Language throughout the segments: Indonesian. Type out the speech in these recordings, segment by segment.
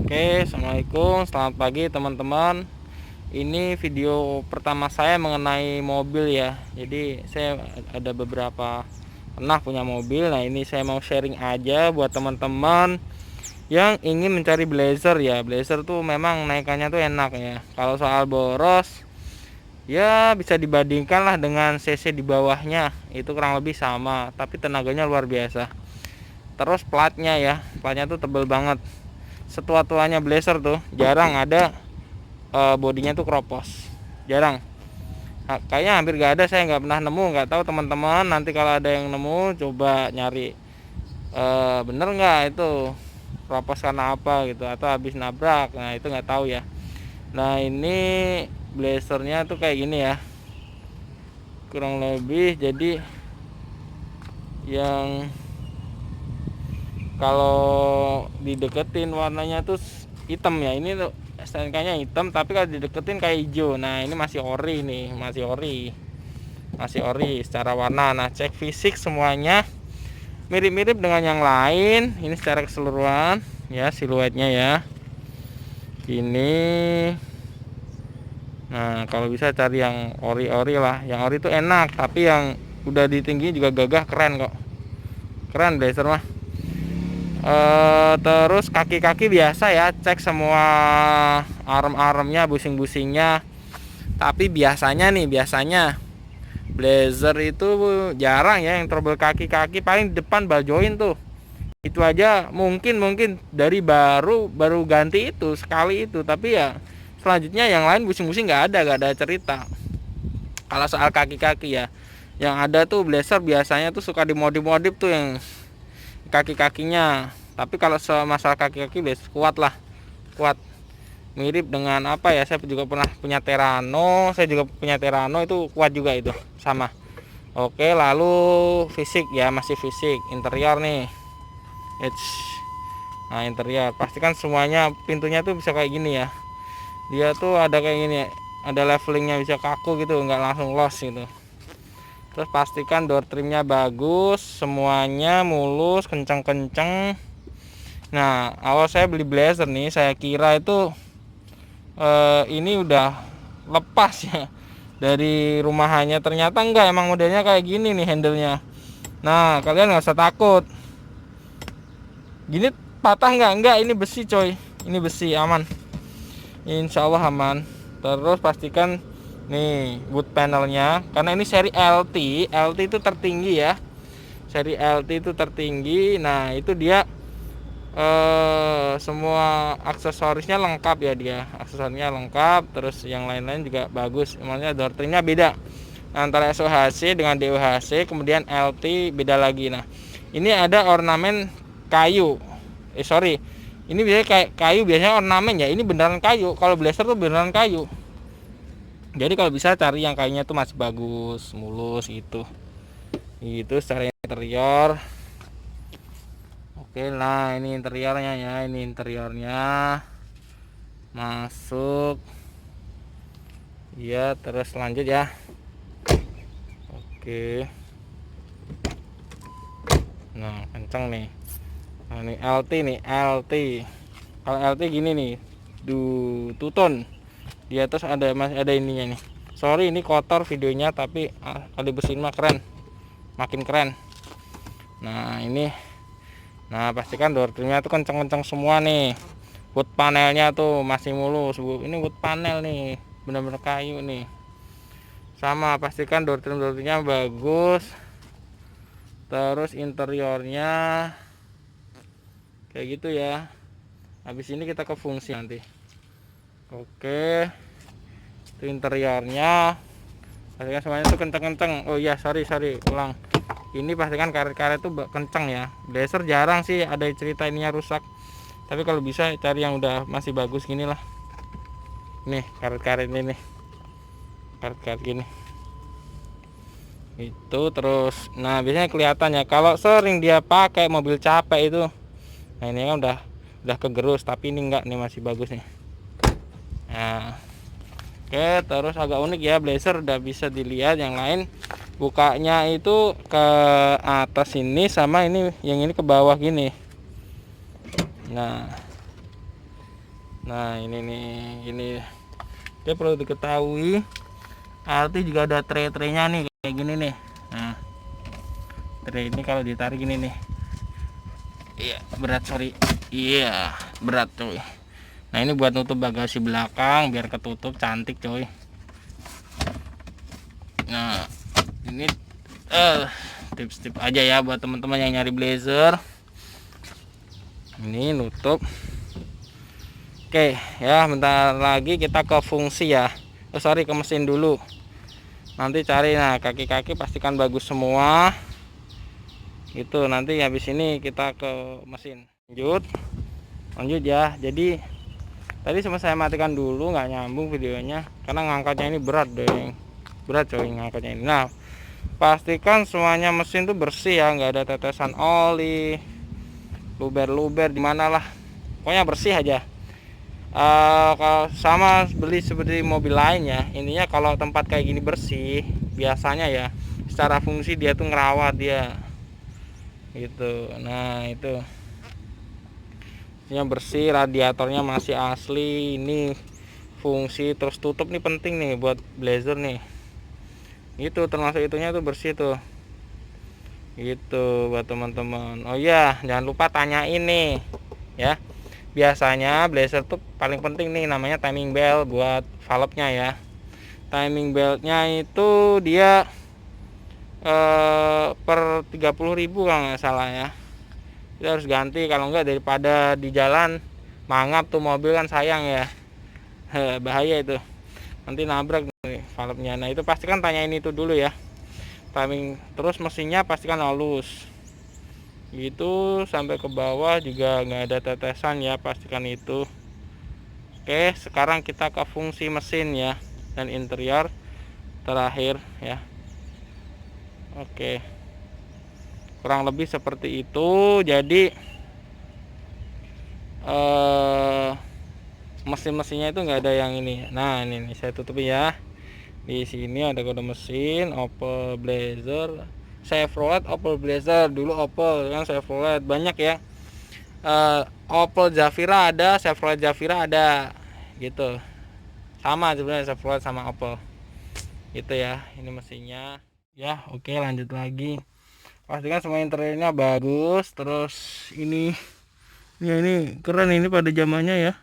Oke, assalamualaikum, selamat pagi teman-teman. Ini video pertama saya mengenai mobil ya. Jadi saya ada beberapa pernah punya mobil. Nah ini saya mau sharing aja buat teman-teman yang ingin mencari Blazer ya. Blazer tuh memang naikannya tuh enak ya. Kalau soal boros ya bisa dibandingkan lah dengan CC di bawahnya, itu kurang lebih sama, tapi tenaganya luar biasa. Terus platnya ya, platnya tuh tebel banget. Setua-tuanya Blazer tuh jarang ada bodinya tuh kropos, jarang. Kayaknya hampir gak ada, saya nggak pernah nemu. Nggak tahu teman-teman, nanti kalau ada yang nemu coba nyari bener nggak itu kropos karena apa gitu, atau habis nabrak. Nah itu nggak tahu ya. Nah ini Blazernya tuh kayak gini ya, kurang lebih. Jadi yang kalau dideketin warnanya tuh hitam ya, ini tuh STNK-nya hitam, tapi kalau dideketin kayak hijau. Nah ini masih ori nih, masih ori secara warna. Nah cek fisik semuanya mirip-mirip dengan yang lain. Ini secara keseluruhan ya, siluetnya ya ini. Nah kalau bisa cari yang ori-ori lah, yang ori itu enak, tapi yang udah ditinggi juga gagah, keren kok, keren Blazer mah. Terus kaki-kaki biasa ya, cek semua arm-armnya, busing-busingnya. Tapi biasanya Blazer itu jarang ya yang trouble kaki-kaki, paling depan ball joint tuh. Itu aja mungkin dari baru ganti itu sekali itu, tapi ya selanjutnya yang lain busing-busing nggak ada cerita. Kalau soal kaki-kaki ya, yang ada tuh Blazer biasanya tuh suka dimodif-modif tuh yang kaki-kakinya. Tapi kalau masalah kaki-kaki kuat lah, kuat. Mirip dengan apa ya, saya juga pernah punya Terano, itu kuat juga itu, sama. Oke, lalu fisik ya, masih fisik. Interior nih, nah interior pastikan semuanya pintunya tuh bisa kayak gini ya. Dia tuh ada kayak gini, ada levelingnya, bisa kaku gitu, nggak langsung los gitu. Terus pastikan door trimnya bagus, semuanya mulus, kenceng-kenceng. Nah awal saya beli Blazer nih, saya kira itu ini udah lepas ya dari rumahannya. Ternyata enggak, emang modelnya kayak gini nih handle-nya. Nah kalian nggak usah takut, gini patah enggak, ini besi coy, ini besi, aman, insya Allah aman. Terus pastikan nih wood panelnya, karena ini seri LT itu tertinggi ya, seri LT itu tertinggi. Nah itu dia semua aksesorisnya lengkap ya, aksesorisnya lengkap. Terus yang lain-lain juga bagus. Emangnya door trimnya beda antara SOHC dengan DOHC, kemudian LT beda lagi. Nah ini ada ornamen kayu, ini biasanya kayak kayu, biasanya ornamen ya, ini beneran kayu. Kalau Blazer tuh beneran kayu. Jadi kalau bisa cari yang kayunya tuh masih bagus, mulus gitu. Itu secara interior. Oke, nah ini interiornya ya, ini interiornya masuk. Iya, terus lanjut ya. Oke. Nah, kenceng nih. Nah, ini LT nih, LT. Kalau LT gini nih, tuton. Di atas masih ada ininya nih. Sorry ini kotor videonya, tapi kali bersihin mah keren. Makin keren. Nah, ini. Nah, pastikan door trimnya tuh kenceng-kenceng semua nih. Wood panelnya tuh masih mulus. Ini wood panel nih, bener-bener kayu nih. Sama, pastikan door trimnya bagus. Terus interiornya kayak gitu ya. Habis ini kita ke fungsi nanti. Oke, itu interiornya. Pastikan semuanya tuh kenceng-kenceng. Oh iya, sorry ulang. Ini pastikan karet-karet tuh kenceng ya. Blazer jarang sih ada cerita ininya rusak, tapi kalau bisa cari yang udah masih bagus gini lah. Nih karet-karet ini nih, karet-karet gini itu. Terus nah biasanya kelihatan ya kalau sering dia pakai mobil capek itu. Nah ini kan udah kegerus, tapi ini enggak nih, masih bagus nih. Nah oke, terus agak unik ya Blazer, udah bisa dilihat yang lain bukanya itu ke atas ini, sama ini yang ini ke bawah gini. Nah Nah ini nih, ini dia perlu diketahui. Arti juga ada tray-traynya nih kayak gini nih. Nah tray ini kalau ditarik gini nih, iya berat, sorry, iya berat coy. Nah ini buat nutup bagasi belakang biar ketutup cantik coy. Nah ini tips-tips aja ya buat teman-teman yang nyari blazer. Ini nutup. Oke ya, bentar lagi kita ke fungsi ya. Sorry, ke mesin dulu. Nanti cari, nah kaki-kaki pastikan bagus semua. Gitu, nanti habis ini kita ke mesin. Lanjut ya. Jadi tadi sempat saya matikan dulu, nggak nyambung videonya karena ngangkatnya ini berat deh. Berat coy ngangkatnya ini. Nah, pastikan semuanya mesin tuh bersih ya, nggak ada tetesan oli, luber-luber di mana lah. Pokoknya bersih aja. Kalau sama beli seperti mobil lain ya, intinya kalau tempat kayak gini bersih biasanya ya secara fungsi dia tuh ngerawat dia gitu. Nah itu yang bersih, radiatornya masih asli, ini fungsi, terus tutup nih penting nih buat blazer nih, itu termasuk itunya tuh bersih tuh gitu buat teman-teman. Oh iya, jangan lupa tanyain nih ya, biasanya blazer tuh paling penting nih namanya timing belt buat valve-nya ya. Timing beltnya itu dia per 30.000 kalau nggak salah ya. Kita harus ganti, kalau nggak daripada di jalan mangap tuh mobil kan sayang ya. Bahaya itu, nanti nabrak nih valve-nya. Nah itu pastikan tanyain itu dulu ya, timing. Terus mesinnya pastikan halus gitu sampai ke bawah juga nggak ada tetesan ya, pastikan itu. Oke, sekarang kita ke fungsi mesin ya dan interior terakhir ya. Oke, kurang lebih seperti itu. Jadi mesin-mesinnya itu nggak ada yang ini. Nah ini saya tutupi ya. Di sini ada kode mesin Opel Blazer, Chevrolet Opel Blazer, dulu Opel kan Chevrolet banyak ya. Opel Zafira ada, Chevrolet Zafira ada gitu. Sama sebenarnya Chevrolet sama Opel gitu ya. Ini mesinnya ya. Oke, lanjut lagi. Pastikan semua interiornya bagus. Terus ini ya, ini keren ini pada zamannya ya.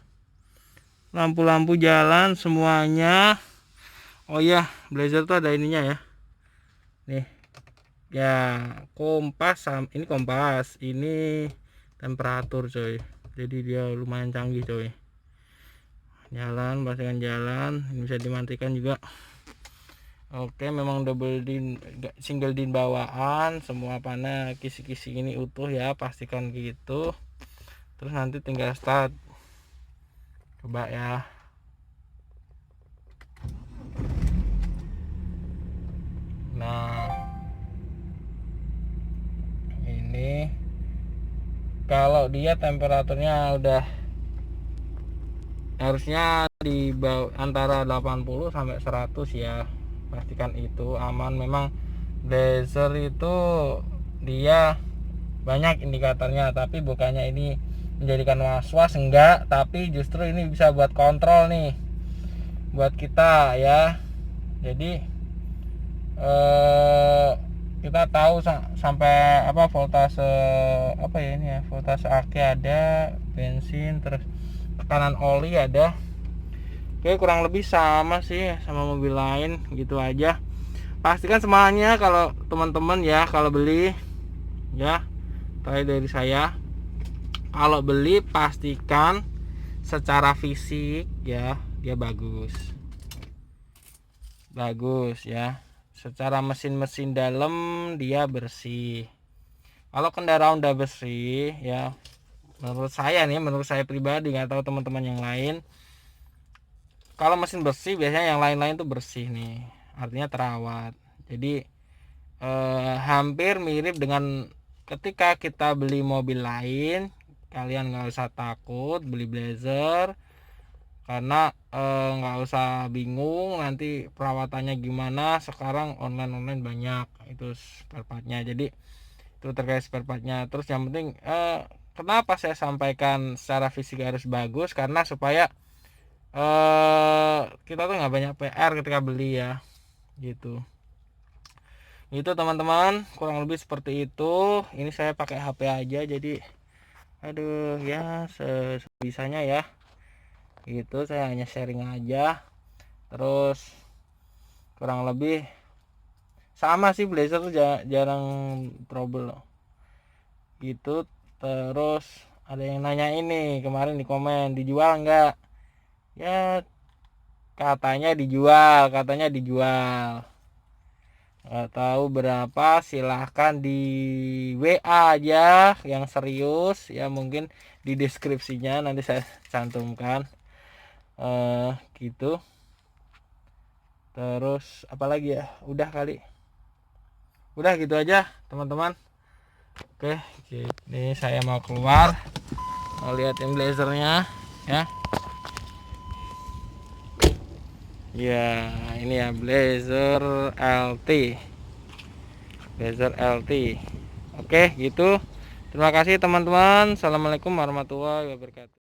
Lampu-lampu jalan semuanya. Oh iya, blazer tuh ada ininya ya. Nih ya, kompas. Ini kompas, ini temperatur coy, jadi dia lumayan canggih coy. Jalan, pastikan jalan. Ini bisa dimatikan juga. Oke, memang double din, single din bawaan, semua panel kisi-kisi ini utuh ya, pastikan gitu. Terus nanti tinggal start, coba ya. Nah ini kalau dia temperaturnya udah harusnya di bawah antara 80 sampai 100 ya, pastikan itu aman. Memang blazer itu dia banyak indikatornya, tapi bukannya ini menjadikan was-was, enggak, tapi justru ini bisa buat kontrol nih buat kita ya. Jadi kita tahu sampai apa voltase apa ya, ini ya voltase aki ada, bensin, terus tekanan oli ada. Oke, kurang lebih sama sih sama mobil lain gitu aja. Pastikan semuanya kalau teman-teman ya, kalau beli ya, terakhir dari saya, kalau beli pastikan secara fisik ya dia bagus ya. Secara mesin-mesin dalam dia bersih. Kalau kendaraan udah bersih ya, menurut saya nih, menurut saya pribadi, nggak tahu teman-teman yang lain, kalau mesin bersih biasanya yang lain-lain tuh bersih nih, artinya terawat. Jadi hampir mirip dengan ketika kita beli mobil lain. Kalian nggak usah takut beli blazer, karena nggak usah bingung nanti perawatannya gimana. Sekarang online banyak itu spare partnya, jadi itu terkait spare partnya. Terus yang penting kenapa saya sampaikan secara fisik harus bagus, karena supaya kita tuh nggak banyak PR ketika beli ya, gitu. Itu teman-teman, kurang lebih seperti itu. Ini saya pakai HP aja, jadi aduh ya sebisanya ya. Gitu, saya hanya sharing aja. Terus kurang lebih sama sih, Blazer tuh jarang trouble gitu. Terus ada yang nanya ini kemarin di komen, dijual enggak? Ya katanya dijual. Nggak tahu berapa, silahkan di WA aja yang serius ya, mungkin di deskripsinya nanti saya cantumkan. Gitu. Terus apalagi ya, udah kali, udah gitu aja teman-teman. Oke, ini saya mau keluar, mau liatin blazernya ya. Ya ini ya, Blazer LT. Oke gitu, terima kasih teman-teman. Assalamualaikum warahmatullahi wabarakatuh.